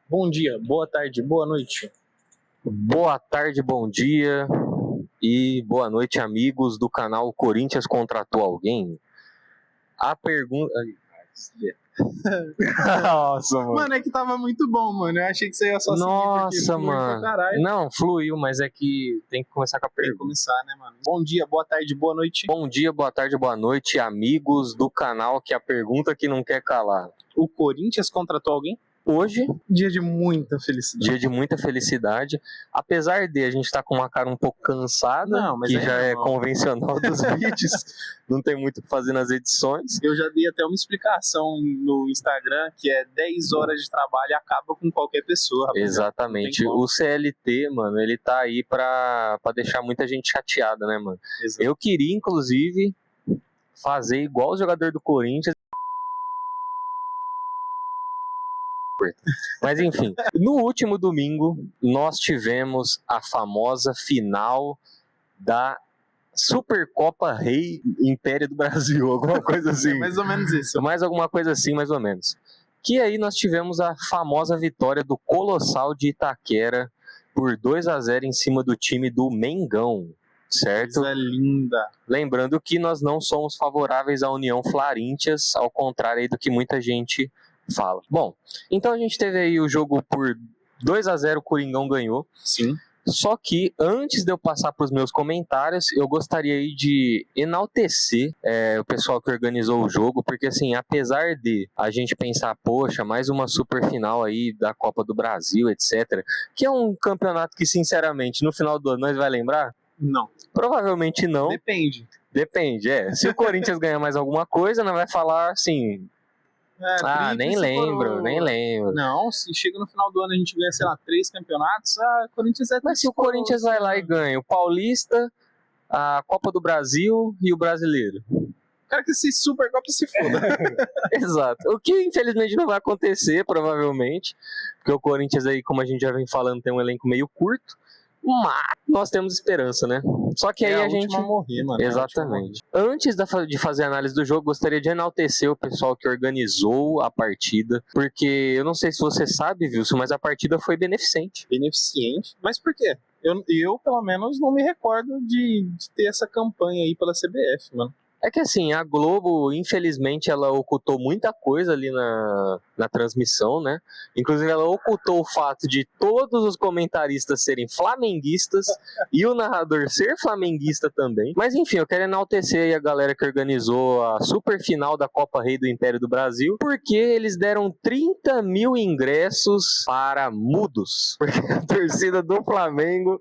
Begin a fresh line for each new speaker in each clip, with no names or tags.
Bom dia, boa tarde, boa noite.
Boa tarde, bom dia e boa noite, amigos do canal Corinthians Contratou Alguém? A pergunta...
Nossa, mano. Mano, é que tava muito bom, mano. Eu achei que você ia só seguir porque
Nossa,
fluiu pra
mano.
caralho.
Não, fluiu, mas é que tem que começar com a
Tem que
pergunta.
começar, né, mano? Bom dia, boa tarde, boa noite.
Bom dia, boa tarde, boa noite, amigos do canal que a pergunta que não quer calar.
O Corinthians contratou alguém?
Hoje,
Dia de muita felicidade.
dia de muita felicidade, apesar de a gente estar com uma cara um pouco cansada,
Não, mas
que
é
já é
normal.
convencional dos vídeos, não tem muito o que fazer nas edições.
Eu já dei até uma explicação no Instagram que é 10 horas de trabalho e acaba com qualquer pessoa. Rapaziada.
Exatamente.
Não tem como.
O CLT, mano, ele tá aí pra deixar muita gente chateada, né, mano?
Exato.
Eu queria, inclusive, fazer igual o jogador do Corinthians. Mas enfim, no último domingo, nós tivemos a famosa final da Supercopa Rei Império do Brasil, alguma coisa assim.
É mais ou menos isso.
Mais alguma coisa assim, mais ou menos. Que aí nós tivemos a famosa vitória do Colossal de Itaquera por 2-0 em cima do time do Mengão, certo?
Coisa linda.
Lembrando que nós não somos favoráveis à União Floríntias, ao contrário aí do que muita gente fala. Bom, então a gente teve aí o jogo por 2-0, o Coringão ganhou.
Sim.
Só que antes de eu passar para os meus comentários, eu gostaria aí de enaltecer o pessoal que organizou o jogo, porque assim, apesar de a gente pensar, poxa, mais uma super final aí da Copa do Brasil, etc., que é um campeonato que, sinceramente, no final do ano nós vai lembrar?
Não.
Provavelmente não.
Depende.
Depende, Se o Corinthians ganhar mais alguma coisa, não vai falar assim... nem lembro, nem lembro.
Não, se chega no final do ano a gente ganha, sei lá, 3 campeonatos, Corinthians é...
Mas se o Corinthians vai lá e ganha o Paulista, a Copa do Brasil e o Brasileiro.
Cara, que esse Supercopa se foda.
Exato. O que infelizmente não vai acontecer, provavelmente, porque o Corinthians aí, como a gente já vem falando, tem um elenco meio curto, mas nós temos esperança, né? Só que aí a gente...
última a morrer, mano.
Exatamente. Antes de fazer a análise do jogo, gostaria de enaltecer o pessoal que organizou a partida, porque eu não sei se você sabe, Wilson, mas a partida foi beneficente.
Beneficente? Mas por quê? Eu pelo menos, não me recordo de ter essa campanha aí pela CBF, mano.
É que assim, a Globo, infelizmente, ela ocultou muita coisa ali na transmissão, né? Inclusive, ela ocultou o fato de todos os comentaristas serem flamenguistas e o narrador ser flamenguista também. Mas enfim, eu quero enaltecer aí a galera que organizou a super final da Copa Rei do Império do Brasil, porque eles deram 30 mil ingressos para mudos. Porque a torcida do Flamengo...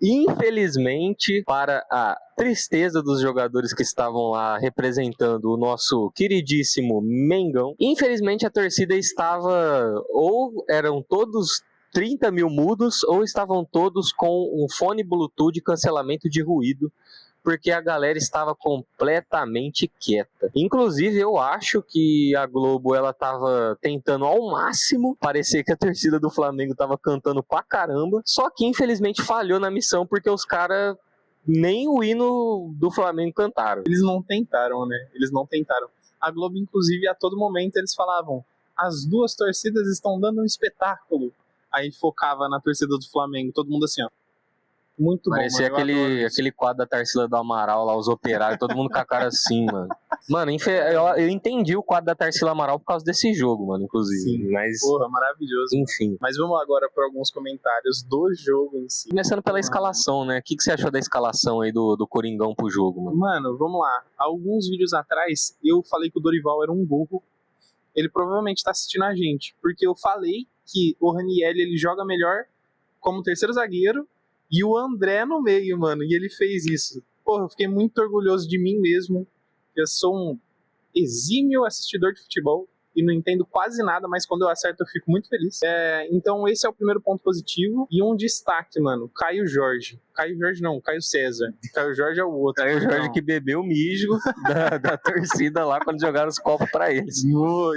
Infelizmente, para a tristeza dos jogadores que estavam lá representando o nosso queridíssimo Mengão, infelizmente a torcida estava, ou eram todos 30 mil mudos, ou estavam todos com um fone Bluetooth de cancelamento de ruído, porque a galera estava completamente quieta. Inclusive, eu acho que a Globo, ela tava tentando ao máximo parecer que a torcida do Flamengo tava cantando pra caramba, só que infelizmente falhou na missão, porque os caras nem o hino do Flamengo cantaram.
Eles não tentaram, né? Eles não tentaram. A Globo, inclusive, a todo momento eles falavam: as duas torcidas estão dando um espetáculo. Aí focava na torcida do Flamengo, todo mundo assim, ó. Muito
Parecia
bom, mano.
aquele quadro da Tarsila do Amaral lá, os operários, todo mundo com a cara assim, mano. Mano, eu entendi o quadro da Tarsila Amaral por causa desse jogo, mano, inclusive.
Sim.
Mas,
porra, maravilhoso.
Enfim.
Mas vamos agora para alguns comentários do jogo em si.
Começando pela escalação, né? O que você achou da escalação aí do Coringão pro jogo, mano?
Mano, vamos lá. Alguns vídeos atrás, eu falei que o Dorival era um burro. Ele provavelmente tá assistindo a gente, porque eu falei que o Ranieri, ele joga melhor como terceiro zagueiro e o André no meio, mano, e ele fez isso. Porra, eu fiquei muito orgulhoso de mim mesmo. Eu sou um exímio assistidor de futebol e não entendo quase nada, mas quando eu acerto eu fico muito feliz. Então esse é o primeiro ponto positivo. E um destaque, mano, Caio Jorge. Caio Jorge não, Caio César. Caio Jorge é o outro.
Caio Jorge que bebeu o mijo da torcida lá quando jogaram os copos pra eles.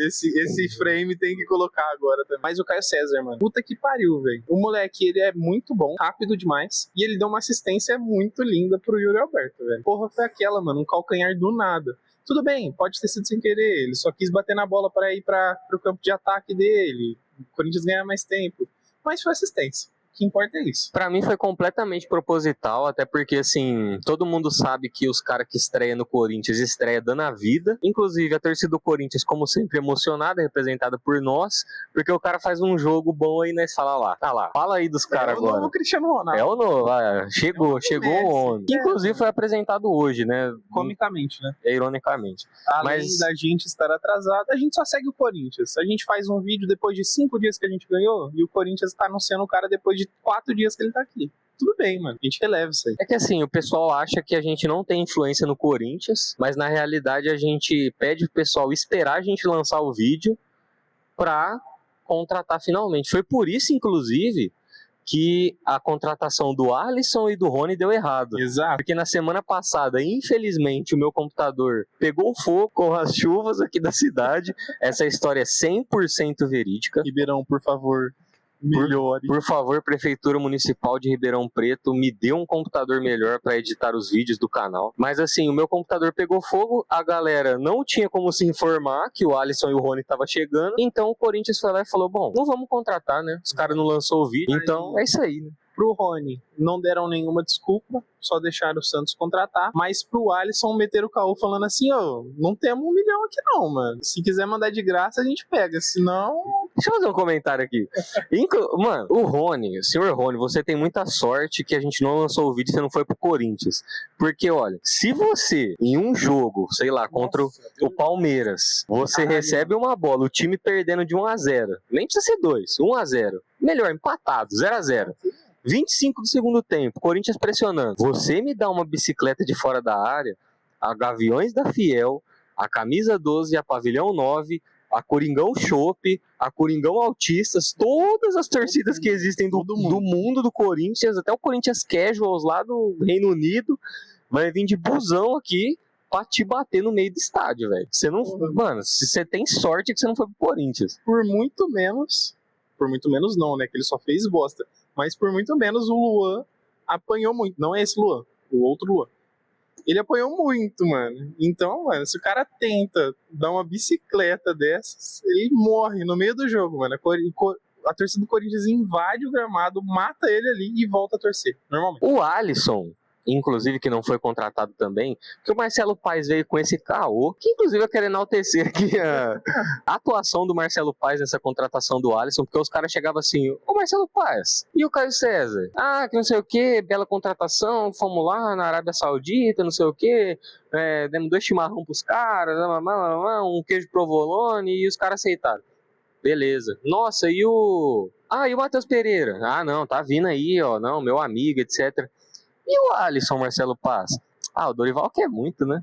Esse frame tem que colocar agora também. Mas o Caio César, mano, puta que pariu, velho. O moleque, ele é muito bom, rápido demais, e ele deu uma assistência muito linda pro Yuri Alberto, velho. Porra, foi aquela, mano, um calcanhar do nada. Tudo bem, pode ter sido sem querer, ele só quis bater na bola para ir pro campo de ataque dele. O Corinthians ganha mais tempo. Mas foi assistência. O que importa é isso.
Pra mim foi completamente proposital, até porque, assim, todo mundo sabe que os caras que estreiam no Corinthians estreiam dando a vida. Inclusive, a torcida do Corinthians, como sempre, emocionada, representada por nós, porque o cara faz um jogo bom aí, nós fala lá. Tá lá, fala aí dos caras agora.
É o novo Cristiano Ronaldo.
É o novo, chegou o homem. Que, inclusive, foi apresentado hoje, né?
Comicamente, né?
Ironicamente.
Além da gente estar atrasado, a gente só segue o Corinthians. A gente faz um vídeo depois de 5 dias que a gente ganhou, e o Corinthians tá anunciando o cara depois de 4 dias que ele tá aqui. Tudo bem, mano. A gente releva isso aí.
É que assim, o pessoal acha que a gente não tem influência no Corinthians, mas na realidade a gente pede pro pessoal esperar a gente lançar o vídeo pra contratar finalmente. Foi por isso, inclusive, que a contratação do Alisson e do Rony deu errado.
Exato.
Porque na semana passada, infelizmente, o meu computador pegou fogo com as chuvas aqui da cidade. Essa história é 100% verídica.
Ribeirão, por favor, melhore.
Por favor, Prefeitura Municipal de Ribeirão Preto, me dê um computador melhor para editar os vídeos do canal. Mas assim, o meu computador pegou fogo, a galera não tinha como se informar que o Alisson e o Rony estavam chegando, então o Corinthians foi lá e falou, bom, não vamos contratar, né? Os caras não lançou o vídeo, então é isso aí, né?
Pro Rony, não deram nenhuma desculpa, só deixaram o Santos contratar, mas pro Alisson meteram o caô falando assim, não temos 1 milhão aqui não, mano. Se quiser mandar de graça, a gente pega, senão...
Deixa eu fazer um comentário aqui. Mano, o Rony, senhor Rony, você tem muita sorte que a gente não lançou o vídeo e você não foi pro Corinthians. Porque, olha, se você, em um jogo, sei lá, contra o Palmeiras, você recebe uma bola, o time perdendo de 1-0, nem precisa ser 2, 1-0, melhor, empatado, 0-0. 25 do segundo tempo, Corinthians pressionando. Você me dá uma bicicleta de fora da área, a Gaviões da Fiel, a Camisa 12, a Pavilhão 9, a Coringão Chopp, a Coringão Autistas, todas as torcidas que existem do mundo do Corinthians, até o Corinthians Casuals lá do Reino Unido, vai vir de busão aqui pra te bater no meio do estádio, velho. Você não... Mano, você tem sorte que você não foi pro Corinthians.
Por muito menos não, né, que ele só fez bosta. Mas por muito menos o Luan apanhou muito. Não é esse Luan, o outro Luan. Ele apanhou muito, mano. Então, mano, se o cara tenta dar uma bicicleta dessas, ele morre no meio do jogo, mano. A torcida do Corinthians invade o gramado, mata ele ali e volta a torcer, normalmente.
O Alisson, inclusive, que não foi contratado também, que o Marcelo Paes veio com esse caô, que inclusive eu quero enaltecer aqui a atuação do Marcelo Paes nessa contratação do Alisson, porque os caras chegavam assim, ô Marcelo Paes, e o Caio César? Ah, que não sei o que, bela contratação, fomos lá na Arábia Saudita, não sei o que, demos 2 chimarrão pros caras, um queijo provolone, e os caras aceitaram. Beleza. Nossa, e o Matheus Pereira? Ah, não, tá vindo aí, ó, não, meu amigo, etc. E o Alisson, Marcelo Paes? O Dorival quer muito, né?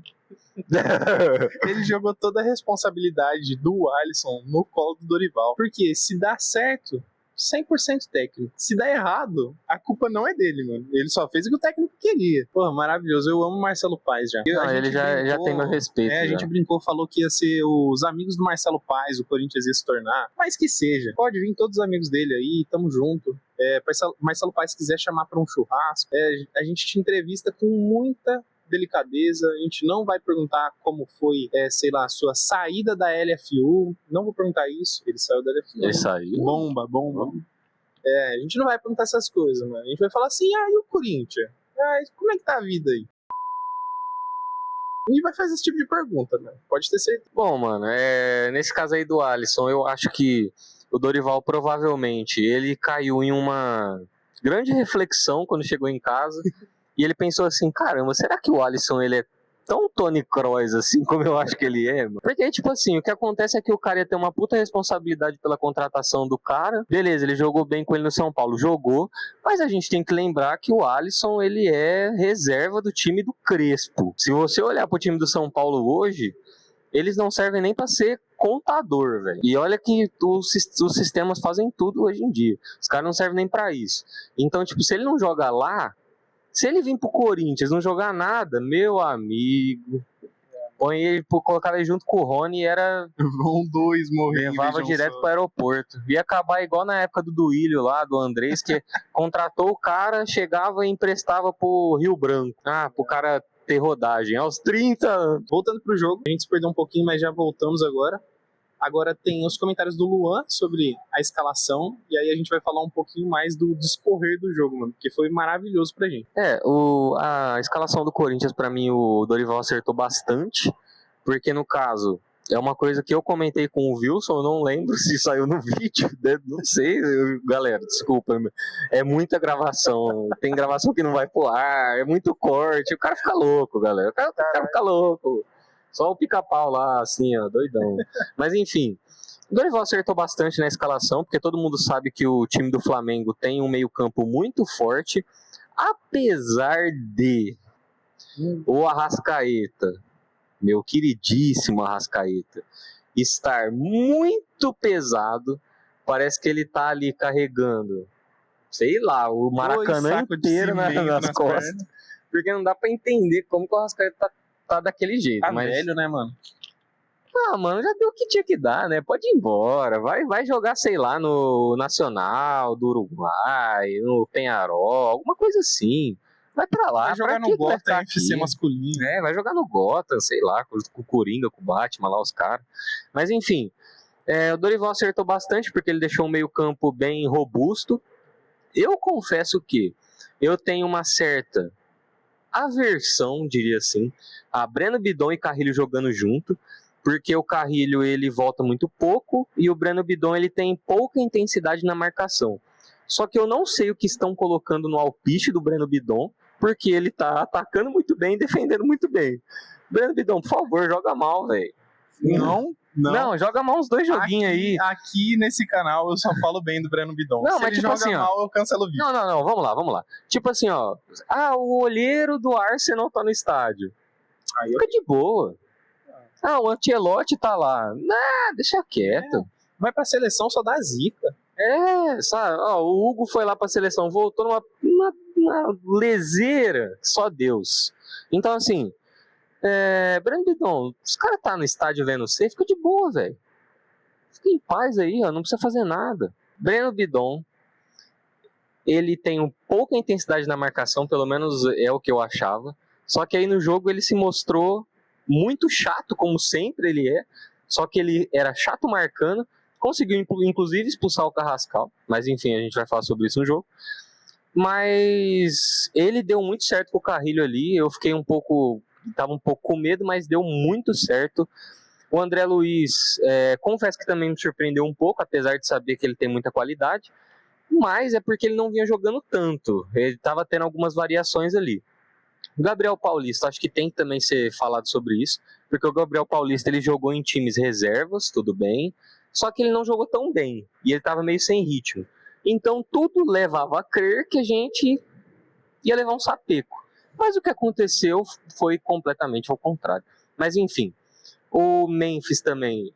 Ele jogou toda a responsabilidade do Alisson no colo do Dorival. Porque se dá certo, 100% técnico. Se dá errado, a culpa não é dele, mano. Ele só fez o que o técnico queria. Porra, maravilhoso. Eu amo o Marcelo Paes já.
Não, ele já tem meu respeito.
A gente brincou, falou que ia ser os amigos do Marcelo Paes, o Corinthians ia se tornar. Mas que seja. Pode vir todos os amigos dele aí, tamo junto. Marcelo Paes, se quiser chamar para um churrasco, a gente te entrevista com muita delicadeza, a gente não vai perguntar como foi, sei lá, a sua saída da LFU, não vou perguntar isso, ele saiu da LFU.
Ele saiu?
Bomba. A gente não vai perguntar essas coisas, mano. A gente vai falar assim, e o Corinthians? Como é que tá a vida aí? E vai fazer esse tipo de pergunta, né? Pode ter certeza.
Bom, mano, nesse caso aí do Alisson, eu acho que o Dorival provavelmente, ele caiu em uma grande reflexão quando chegou em casa e ele pensou assim, caramba, será que o Alisson ele é tão Toni Kroos assim como eu acho que ele é, mano? Porque, tipo assim, o que acontece é que o cara ia ter uma puta responsabilidade pela contratação do cara. Beleza, ele jogou bem com ele no São Paulo, jogou, mas a gente tem que lembrar que o Alisson, ele é reserva do time do Crespo. Se você olhar pro time do São Paulo hoje, eles não servem nem pra ser contador, velho. E olha que os sistemas fazem tudo hoje em dia. Os caras não servem nem pra isso. Então, tipo, se ele não joga lá, se ele vir pro Corinthians não jogar nada, meu amigo, põe ele, colocar ele junto com o Rony e era...
Vão 2 morrer.
Levava direto pro aeroporto. Ia acabar igual na época do Duílio lá, do Andrés, que contratou o cara, chegava e emprestava pro Rio Branco. Pro cara ter rodagem aos 30 anos.
Voltando pro jogo, a gente se perdeu um pouquinho, mas já voltamos agora. Agora tem os comentários do Luan sobre a escalação, e aí a gente vai falar um pouquinho mais do discorrer do jogo, mano, porque foi maravilhoso pra gente.
A escalação do Corinthians, pra mim, o Dorival acertou bastante, porque no caso, é uma coisa que eu comentei com o Wilson, eu não lembro se saiu no vídeo, né? Não sei, galera, desculpa, é muita gravação, tem gravação que não vai pro ar, é muito corte, o cara fica louco, galera, o cara fica louco. Só o pica-pau lá, assim, ó, doidão. Mas enfim, o Dorival acertou bastante na escalação, porque todo mundo sabe que o time do Flamengo tem um meio-campo muito forte, apesar de o Arrascaeta, meu queridíssimo Arrascaeta, estar muito pesado. Parece que ele tá ali carregando, sei lá, o Maracanã inteiro nas costas. Porque não dá pra entender como que o Arrascaeta tá daquele jeito.
Tá velho, né, mano?
Ah, mano, já deu o que tinha que dar, né? Pode ir embora. Vai jogar, sei lá, no Nacional do Uruguai, no Penharol, alguma coisa assim. Vai pra lá.
Vai jogar no Gotham FC masculino.
Vai jogar no Gotham, sei lá, com o Coringa, com o Batman lá, os caras. Mas enfim, o Dorival acertou bastante porque ele deixou um meio campo bem robusto. Eu confesso que eu tenho uma certa aversão, diria assim, a Breno Bidon e Carrilho jogando junto, porque o Carrilho ele volta muito pouco e o Breno Bidon ele tem pouca intensidade na marcação. Só que eu não sei o que estão colocando no alpiste do Breno Bidon, porque ele tá atacando muito bem e defendendo muito bem. Breno Bidon, por favor, joga mal, velho. Não, joga mal uns 2 joguinhos aí.
Aqui nesse canal eu só falo bem do Breno Bidon.
Não,
se
mas
ele
tipo
joga
assim,
mal, eu cancelo o vídeo.
Não, vamos lá. Tipo assim, ó. O olheiro do Arsenal tá no estádio. Fica de boa. O Ancelotti tá lá. Deixa quieto.
Vai pra seleção, só dá zica.
Sabe? O Hugo foi lá pra seleção, voltou numa leseira. Só Deus. Então, assim... Breno Bidon, os caras tá no estádio vendo você, fica de boa, velho. Fica em paz aí, ó, não precisa fazer nada. Breno Bidon, ele tem pouca intensidade na marcação, pelo menos é o que eu achava. Só que aí no jogo ele se mostrou muito chato, como sempre ele é. Só que ele era chato marcando, conseguiu inclusive expulsar o Carrascal. Mas enfim, a gente vai falar sobre isso no jogo. Mas ele deu muito certo com o Carrilho ali, eu fiquei tava um pouco com medo, mas deu muito certo. O André Luiz, confesso que também me surpreendeu um pouco, apesar de saber que ele tem muita qualidade, mas é porque ele não vinha jogando tanto, ele estava tendo algumas variações ali. O Gabriel Paulista, acho que tem que também ser falado sobre isso, porque o Gabriel Paulista ele jogou em times reservas, tudo bem, só que ele não jogou tão bem, e ele estava meio sem ritmo. Então tudo levava a crer que a gente ia levar um sapeco. Mas o que aconteceu foi completamente ao contrário. Mas enfim, o Memphis também,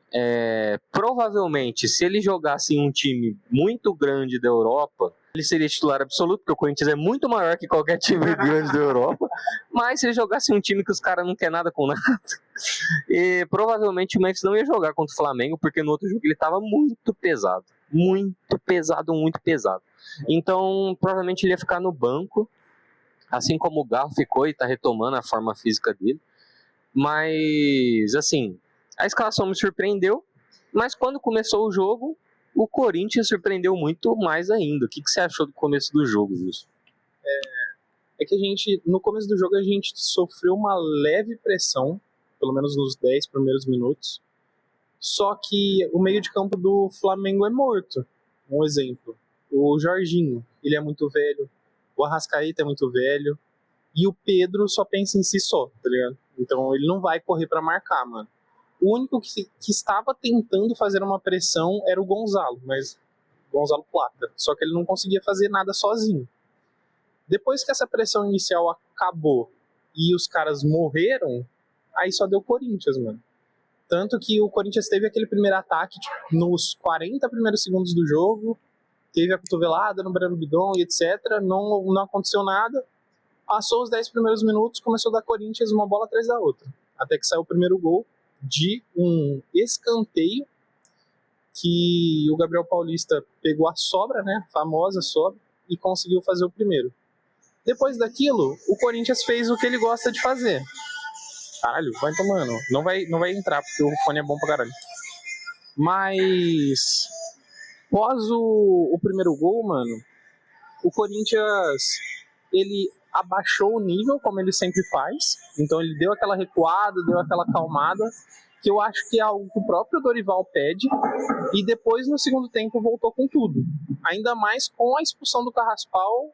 provavelmente, se ele jogasse em um time muito grande da Europa, ele seria titular absoluto, porque o Corinthians é muito maior que qualquer time grande da Europa. Mas se ele jogasse em um time que os caras não querem nada com nada, provavelmente o Memphis não ia jogar contra o Flamengo, porque no outro jogo ele estava muito pesado. Muito pesado. Então, provavelmente ele ia ficar no banco, assim como o Garro ficou e está retomando a forma física dele. Mas, assim, a escalação me surpreendeu, mas quando começou o jogo, o Corinthians surpreendeu muito mais ainda. O que você achou do começo do jogo, Wilson?
É que no começo do jogo, a gente sofreu uma leve pressão, pelo menos nos 10 primeiros minutos, só que o meio de campo do Flamengo é morto. Um exemplo, o Jorginho, ele é muito velho, o Arrascaeta é muito velho, e o Pedro só pensa em si só, tá ligado? Então ele não vai correr pra marcar, mano. O único que estava tentando fazer uma pressão era o Gonzalo, mas Gonzalo Plata. Só que ele não conseguia fazer nada sozinho. Depois que essa pressão inicial acabou e os caras morreram, aí só deu Corinthians, mano. Tanto que o Corinthians teve aquele primeiro ataque nos 40 primeiros segundos do jogo, teve a cotovelada no Breno Bidon e etc. Não aconteceu nada. Passou os 10 primeiros minutos, começou a dar Corinthians uma bola atrás da outra. Até que saiu o primeiro gol de um escanteio que o Gabriel Paulista pegou a sobra, né, a famosa sobra, e conseguiu fazer o primeiro. Depois daquilo, o Corinthians fez o que ele gosta de fazer. Caralho, vai tomando. Não vai entrar, porque o fone é bom pra caralho. Mas após o primeiro gol, mano, o Corinthians, ele abaixou o nível, como ele sempre faz. Então ele deu aquela recuada, deu aquela acalmada, que eu acho que é algo que o próprio Dorival pede. E depois, no segundo tempo, voltou com tudo. Ainda mais com a expulsão do Carrascal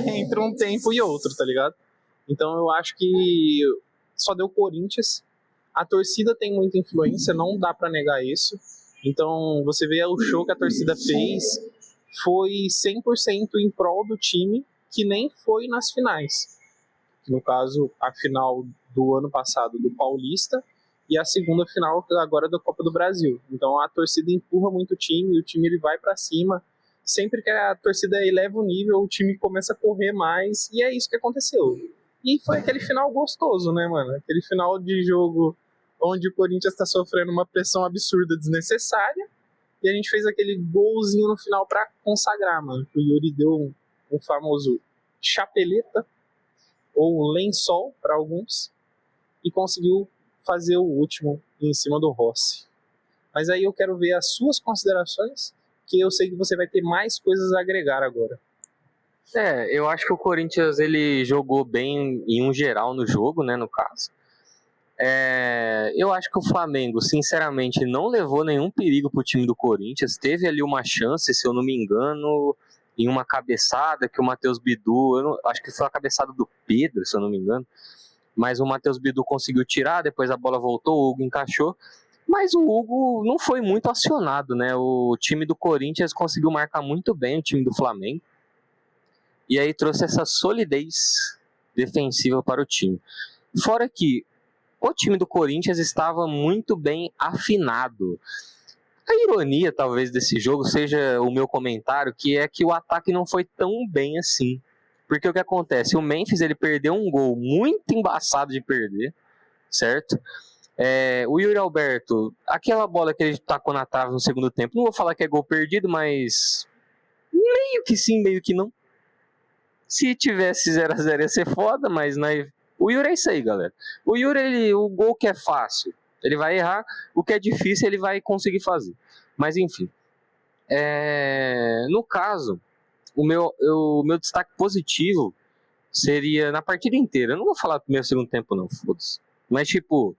entre um tempo e outro, tá ligado? Então eu acho que só deu Corinthians. A torcida tem muita influência, não dá pra negar isso. Então você vê o show que a torcida fez, foi 100% em prol do time, que nem foi nas finais. No caso, a final do ano passado do Paulista e a segunda final agora da Copa do Brasil. Então a torcida empurra muito o time ele vai pra cima. Sempre que a torcida eleva o nível, o time começa a correr mais, e é isso que aconteceu. E foi aquele final gostoso, né, mano? Aquele final de jogo onde o Corinthians tá sofrendo uma pressão absurda, desnecessária, e a gente fez aquele golzinho no final pra consagrar, mano. O Yuri deu um famoso chapeleta, ou lençol para alguns, e conseguiu fazer o último em cima do Rossi. Mas aí eu quero ver as suas considerações, que eu sei que você vai ter mais coisas a agregar agora.
Eu acho que o Corinthians ele jogou bem em um geral no jogo, né, no caso. Eu acho que o Flamengo, sinceramente, não levou nenhum perigo pro time do Corinthians. Teve ali uma chance, se eu não me engano, em uma cabeçada que o Matheus Bidu, acho que foi a cabeçada do Pedro, se eu não me engano, mas o Matheus Bidu conseguiu tirar, depois a bola voltou, o Hugo encaixou, mas o Hugo não foi muito acionado, né? O time do Corinthians conseguiu marcar muito bem o time do Flamengo, e aí trouxe essa solidez defensiva para o time. Fora que o time do Corinthians estava muito bem afinado. A ironia, talvez, desse jogo seja o meu comentário, que é que o ataque não foi tão bem assim. Porque o que acontece? O Memphis ele perdeu um gol muito embaçado de perder, certo? O Yuri Alberto, aquela bola que ele tacou na trave no segundo tempo, não vou falar que é gol perdido, mas meio que sim, meio que não. Se tivesse 0x0 ia ser foda, mas o Yuri é isso aí, galera. O Yuri, o gol que é fácil, ele vai errar, o que é difícil ele vai conseguir fazer. Mas enfim, no caso, o meu destaque positivo seria na partida inteira. Eu não vou falar do primeiro e segundo tempo não, foda-se. Mas tipo,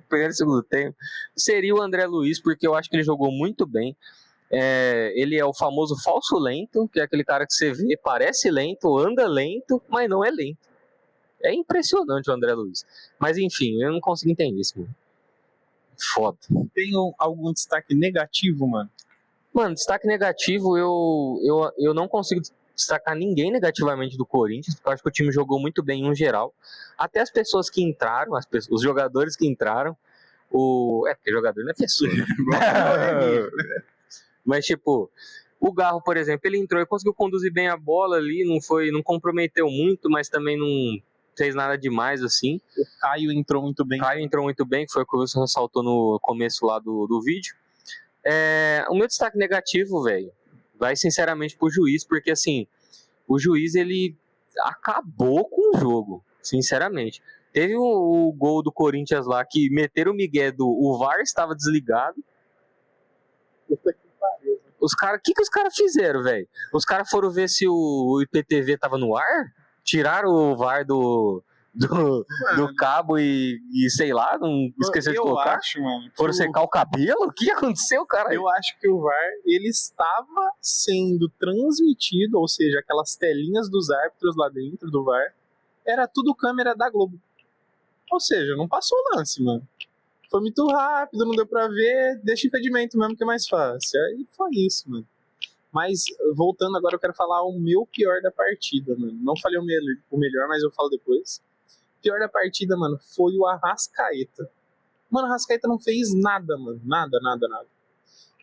primeiro e segundo tempo, seria o André Luiz, porque eu acho que ele jogou muito bem. Ele é o famoso falso lento, que é aquele cara que você vê, parece lento, anda lento, mas não é lento. É impressionante o André Luiz. Mas enfim, eu não consigo entender isso, mano. Foda.
Tem algum destaque negativo, mano?
Mano, destaque negativo, eu não consigo destacar ninguém negativamente do Corinthians, porque eu acho que o time jogou muito bem em geral. Até as pessoas que entraram, os jogadores que entraram, porque jogador não é pessoa, né? Mas tipo, o Garro, por exemplo, ele entrou e conseguiu conduzir bem a bola ali, não comprometeu muito, mas também não fez nada demais assim.
O Caio entrou muito bem.
Que foi o que você ressaltou no começo lá do vídeo. O meu destaque negativo, velho, vai sinceramente pro juiz, porque assim, o juiz ele acabou com o jogo, sinceramente. Teve o gol do Corinthians lá que meteram o migué o VAR estava desligado. Os caras, o que os caras fizeram, velho? Os caras foram ver se o IPTV tava no ar? Tiraram o VAR do cabo e sei lá, não esqueceu de colocar?
Acho, mano,
foram secar o cabelo? O que aconteceu, cara?
Eu acho que o VAR, ele estava sendo transmitido, ou seja, aquelas telinhas dos árbitros lá dentro do VAR, era tudo câmera da Globo. Ou seja, não passou o lance, mano. Foi muito rápido, não deu pra ver, deixa impedimento mesmo que é mais fácil. Aí foi isso, mano. Mas, voltando agora, eu quero falar o meu pior da partida, mano. Não falei o melhor, mas eu falo depois. O pior da partida, mano, foi o Arrascaeta. Mano, o Arrascaeta não fez nada, mano. Nada.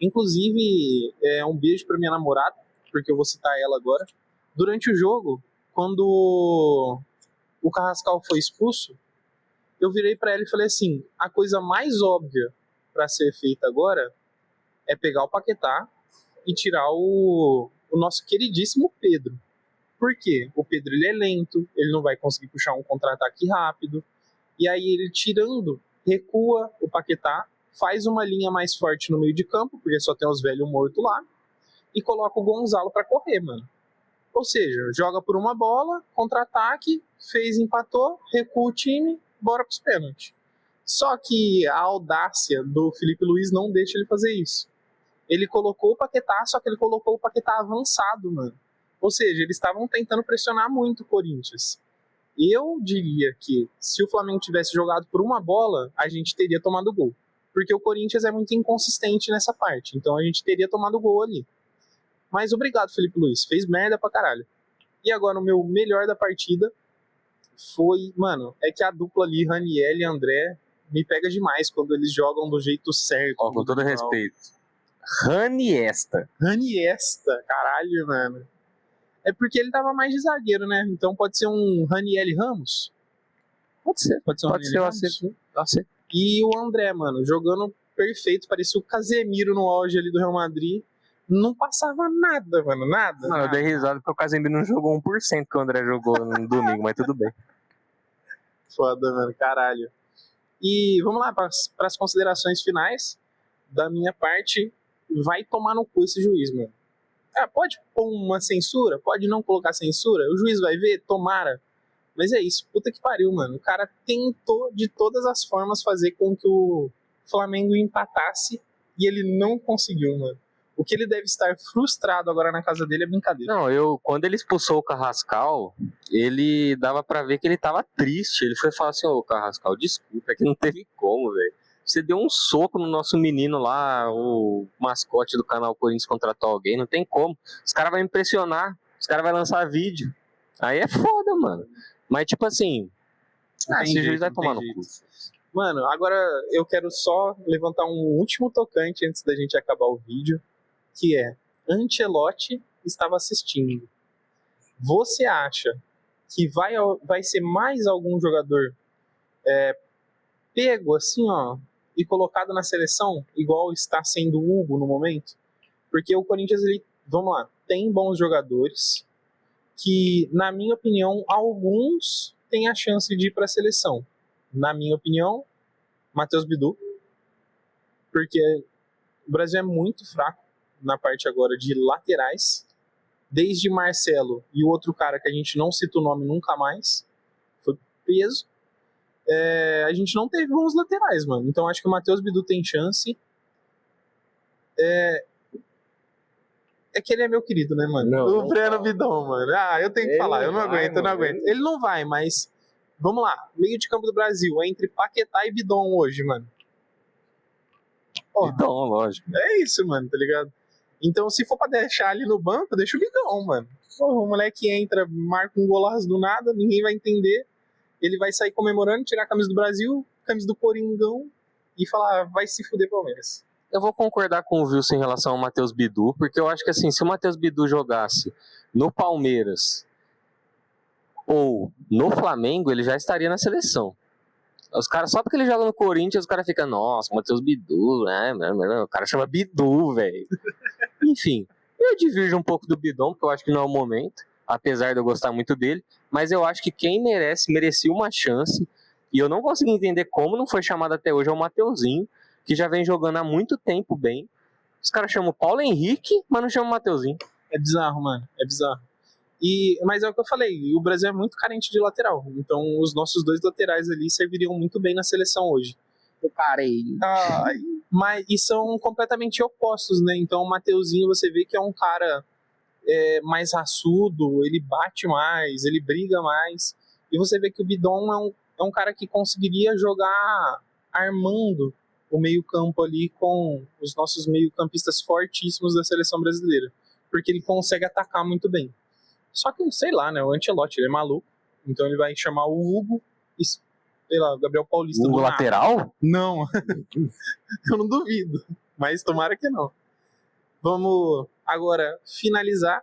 Inclusive, um beijo pra minha namorada, porque eu vou citar ela agora. Durante o jogo, quando o Carrascal foi expulso, eu virei pra ela e falei assim, a coisa mais óbvia pra ser feita agora é pegar o Paquetá e tirar o nosso queridíssimo Pedro. Por quê? O Pedro ele é lento, ele não vai conseguir puxar um contra-ataque rápido, e aí ele tirando recua o Paquetá, faz uma linha mais forte no meio de campo, porque só tem os velhos mortos lá, e coloca o Gonzalo pra correr, mano. Ou seja, joga por uma bola, contra-ataque, empatou, recua o time, bora pros pênaltis. Só que a audácia do Felipe Luiz não deixa ele fazer isso. Ele colocou o Paquetá, só que ele colocou o Paquetá avançado, mano. Ou seja, eles estavam tentando pressionar muito o Corinthians. Eu diria que se o Flamengo tivesse jogado por uma bola, a gente teria tomado gol. Porque o Corinthians é muito inconsistente nessa parte. Então a gente teria tomado gol ali. Mas obrigado, Felipe Luiz. Fez merda pra caralho. E agora o meu melhor da partida foi... Mano, é que a dupla ali, Raniel e André, me pega demais quando eles jogam do jeito certo.
Ó, com todo respeito. Raniesta,
caralho, mano. É porque ele tava mais de zagueiro, né? Então pode ser um Raniel Ramos?
Pode ser,
um Raniel
eu
Ramos.
aceito.
E o André, mano, jogando perfeito. Parecia o Casemiro no auge ali do Real Madrid. Não passava nada, mano, nada.
Não, eu dei risada porque o Casemiro não jogou 1% que o André jogou no domingo, mas tudo bem.
Foda, mano, caralho. E vamos lá para as considerações finais. Da minha parte, vai tomar no cu esse juiz, mano. Pode pôr uma censura, pode não colocar censura, o juiz vai ver, tomara. Mas é isso, puta que pariu, mano. O cara tentou de todas as formas fazer com que o Flamengo empatasse e ele não conseguiu, mano. O que ele deve estar frustrado agora na casa dele é brincadeira.
Não, quando ele expulsou o Carrascal, ele dava pra ver que ele tava triste. Ele foi falar assim, ô Carrascal, desculpa, é que não teve como, velho. Você deu um soco no nosso menino lá, o mascote do canal Corinthians contratou alguém, não tem como. Os caras vão impressionar, os caras vão lançar vídeo. Aí é foda, mano. Mas tipo assim, esse juiz vai tomar no cu.
Mano, agora eu quero só levantar um último tocante antes da gente acabar o vídeo, que é, Ancelotti estava assistindo. Você acha que vai ser mais algum jogador pego assim, ó, e colocado na seleção, igual está sendo o Hugo no momento? Porque o Corinthians, ele, vamos lá, tem bons jogadores que, na minha opinião, alguns têm a chance de ir para a seleção. Na minha opinião, Matheus Bidu, porque o Brasil é muito fraco na parte agora de laterais, desde Marcelo e o outro cara que a gente não cita o nome nunca mais, foi peso. A gente não teve bons laterais, mano. Então acho que o Matheus Bidu tem chance. É que ele é meu querido, né, mano? O Breno Bidon, mano. Eu tenho que falar, eu não aguento. Ele não vai, mas vamos lá. Meio de campo do Brasil, entre Paquetá e Bidon hoje, mano.
Bidon, lógico.
É isso, mano, tá ligado? Então, se for pra deixar ali no banco, deixa o Bidon, mano. O moleque entra, marca um golaço do nada, ninguém vai entender. Ele vai sair comemorando, tirar a camisa do Brasil, camisa do Coringão e falar, vai se fuder, Palmeiras.
Eu vou concordar com o Wilson em relação ao Matheus Bidu, porque eu acho que assim, se o Matheus Bidu jogasse no Palmeiras ou no Flamengo, ele já estaria na seleção. Os caras, só porque ele joga no Corinthians, os caras ficam, nossa, Matheus Bidu, né? O cara chama Bidu, velho. Enfim, eu divirjo um pouco do Bidon, porque eu acho que não é o momento, apesar de eu gostar muito dele, mas eu acho que quem merecia uma chance, e eu não consegui entender como não foi chamado até hoje, é o Mateuzinho, que já vem jogando há muito tempo bem. Os caras chamam o Paulo Henrique, mas não chamam o Mateuzinho.
É bizarro, mano, é bizarro. Mas é o que eu falei, o Brasil é muito carente de lateral, então os nossos dois laterais ali serviriam muito bem na seleção hoje.
Eu parei.
E são completamente opostos, né? Então o Mateuzinho, você vê que é um cara mais raçudo, ele bate mais, ele briga mais, e você vê que o Bidon é um cara que conseguiria jogar armando o meio campo ali com os nossos meio campistas fortíssimos da seleção brasileira, porque ele consegue atacar muito bem. Só que, sei lá, né, o Ancelotti, ele é maluco, então ele vai chamar o Hugo e, sei lá, o Gabriel Paulista.
O lateral?
Não, eu não duvido, mas tomara que não. Vamos agora finalizar.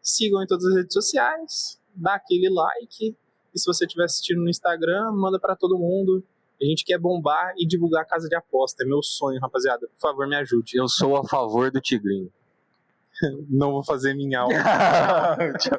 Sigam em todas as redes sociais, dá aquele like, e se você estiver assistindo no Instagram, manda pra todo mundo. A gente quer bombar e divulgar a casa de aposta, é meu sonho, rapaziada, por favor, me ajude.
Eu sou a favor do Tigrinho.
Não vou fazer minha aula.
Tchau.